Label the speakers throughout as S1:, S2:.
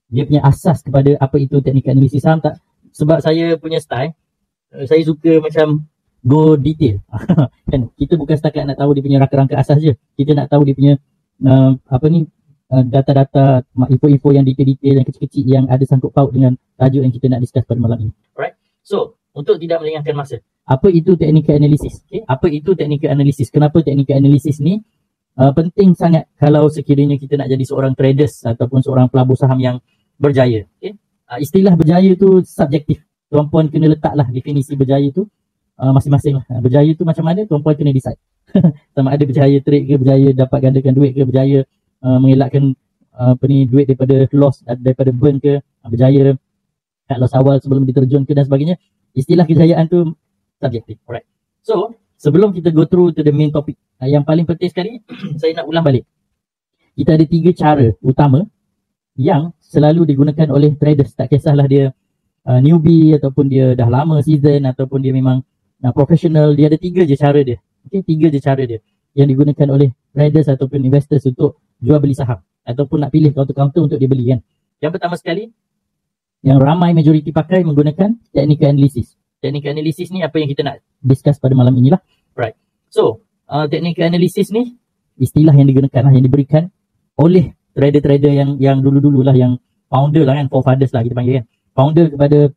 S1: dia punya asas kepada apa itu teknikal analisis. Faham tak? Sebab saya punya style, saya suka macam go detail. Kan kita bukan setakat nak tahu dia punya rangka-rangka asas je, kita nak tahu dia punya data-data, info-info yang detail-detail, yang kecil-kecil, yang ada sangkut paut dengan tajuk yang kita nak discuss pada malam ini. Alright. So, untuk tidak melengahkan masa, apa itu technical analysis? Okay? Apa itu technical analysis? Kenapa technical analysis ni penting sangat kalau sekiranya kita nak jadi seorang traders ataupun seorang pelabur saham yang berjaya. Okay? Istilah berjaya tu subjektif. Tuan-puan kena letaklah definisi berjaya tu masing-masing lah. Berjaya tu macam mana? Tuan-puan kena decide. Sama ada berjaya trade ke, berjaya dapat gandakan duit ke, berjaya mengelakkan duit daripada loss, daripada burn ke, berjaya cut loss awal sebelum diterjun ke dan sebagainya. Istilah kejayaan tu subjektif. Alright. So, sebelum kita go through to the main topic, yang paling penting sekali saya nak ulang balik. Kita ada 3 cara utama yang selalu digunakan oleh traders. Tak kisahlah dia newbie ataupun dia dah lama season ataupun dia memang professional, dia ada 3 je cara dia. Okay, 3 je cara dia yang digunakan oleh traders ataupun investors untuk jual beli saham ataupun nak pilih counter-counter untuk dia beli kan. Yang pertama sekali, yang ramai majoriti pakai menggunakan technical analysis. Technical analysis ni apa yang kita nak discuss pada malam inilah. Right. So, technical analysis ni istilah yang digunakan lah, yang diberikan oleh trader-trader yang dulu-dulu lah, yang founder lah kan, forefathers lah kita panggil kan. Founder kepada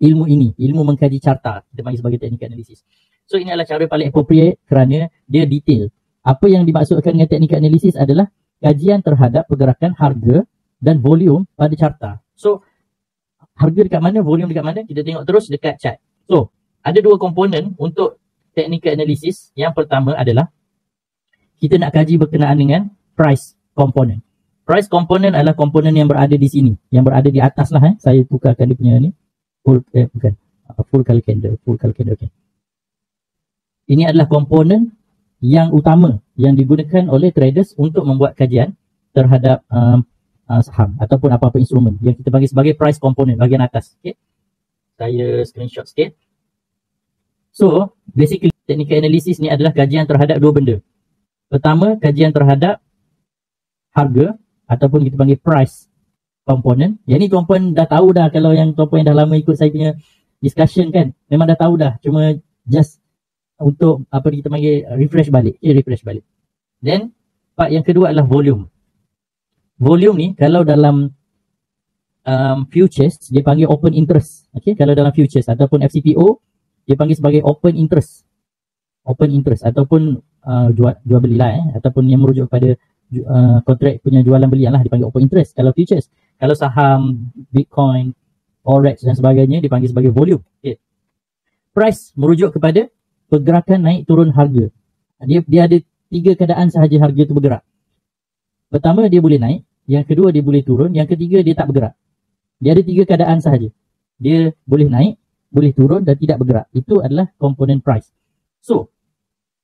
S1: ilmu ini, ilmu mengkaji carta, kita panggil sebagai technical analysis. So, ini adalah cara paling appropriate kerana dia detail. Apa yang dimaksudkan dengan technical analysis adalah kajian terhadap pergerakan harga dan volume pada carta. So, harga dekat mana, volume dekat mana, kita tengok terus dekat chart. So, ada 2 komponen untuk technical analysis. Yang pertama adalah kita nak kaji berkenaan dengan price component. Price component adalah komponen yang berada di sini, yang berada di atas lah. Saya tukarkan dia punya ni. Full color candle. Okay. Ini adalah komponen yang utama yang digunakan oleh traders untuk membuat kajian terhadap saham ataupun apa-apa instrumen yang kita panggil sebagai price component bahagian atas. Okay. Saya screenshot sikit. So, basically technical analysis ni adalah kajian terhadap 2 benda. Pertama, kajian terhadap harga ataupun kita panggil price component. Yang ni tuan-puan dah tahu dah, kalau yang tuan-puan yang dah lama ikut saya punya discussion kan, memang dah tahu dah. Cuma just untuk apa kita panggil refresh balik. Then, part yang kedua adalah volume. Volume ni kalau dalam futures dia panggil open interest. Okay, kalau dalam futures ataupun FCPO dia panggil sebagai open interest. Open interest ataupun jual belilah ataupun yang merujuk kepada kontrak punya jualan belian lah dipanggil open interest kalau futures. Kalau saham, Bitcoin, Forex dan sebagainya dipanggil sebagai volume. Okay. Price merujuk kepada pergerakan naik turun harga. Dia ada 3 keadaan sahaja harga itu bergerak. Pertama, dia boleh naik. Yang kedua, dia boleh turun. Yang ketiga, dia tak bergerak. Dia ada 3 keadaan sahaja. Dia boleh naik, boleh turun dan tidak bergerak. Itu adalah komponen price. So,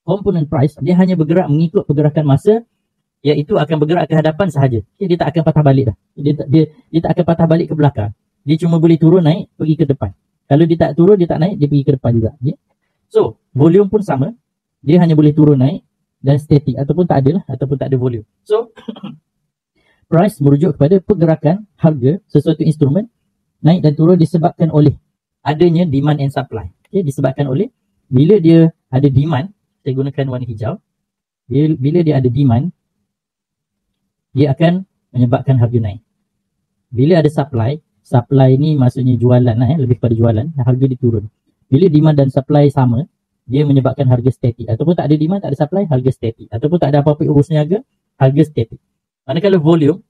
S1: komponen price, dia hanya bergerak mengikut pergerakan masa, iaitu akan bergerak ke hadapan sahaja. Dia tak akan patah balik dah. Dia tak akan patah balik ke belakang. Dia cuma boleh turun, naik, pergi ke depan. Kalau dia tak turun, dia tak naik, dia pergi ke depan juga. Okay? So, volume pun sama. Dia hanya boleh turun, naik dan static ataupun tak ada lah, ataupun tak ada volume. So, price merujuk kepada pergerakan harga sesuatu instrumen naik dan turun disebabkan oleh adanya demand and supply. Okay, disebabkan oleh bila dia ada demand, saya gunakan warna hijau. Bila dia ada demand, dia akan menyebabkan harga naik. Bila ada supply ni maksudnya jualan lah, lebih kepada jualan, harga dia turun. Bila demand dan supply sama, dia menyebabkan harga static. Ataupun tak ada demand, tak ada supply, harga static. Ataupun tak ada apa-apa urus niaga, harga static. Manakala volume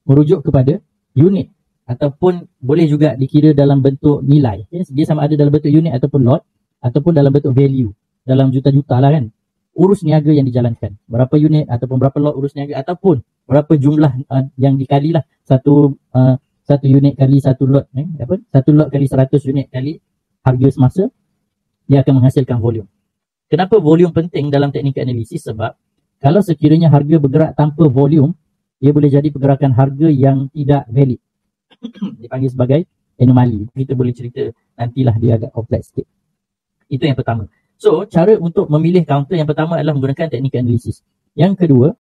S1: merujuk kepada unit ataupun boleh juga dikira dalam bentuk nilai. Dia sama ada dalam bentuk unit ataupun lot ataupun dalam bentuk value. Dalam juta-juta lah kan. Urus niaga yang dijalankan. Berapa unit ataupun berapa lot urus niaga ataupun berapa jumlah yang dikalilah satu unit kali satu lot. Satu lot kali 100 unit kali harga semasa, dia akan menghasilkan volume. Kenapa volume penting dalam technical analysis? Sebab kalau sekiranya harga bergerak tanpa volume, dia boleh jadi pergerakan harga yang tidak valid. Dipanggil sebagai anomali. Kita boleh cerita nantilah, dia agak kompleks sikit. Itu yang pertama. So, cara untuk memilih counter yang pertama adalah menggunakan technical analysis. Yang kedua,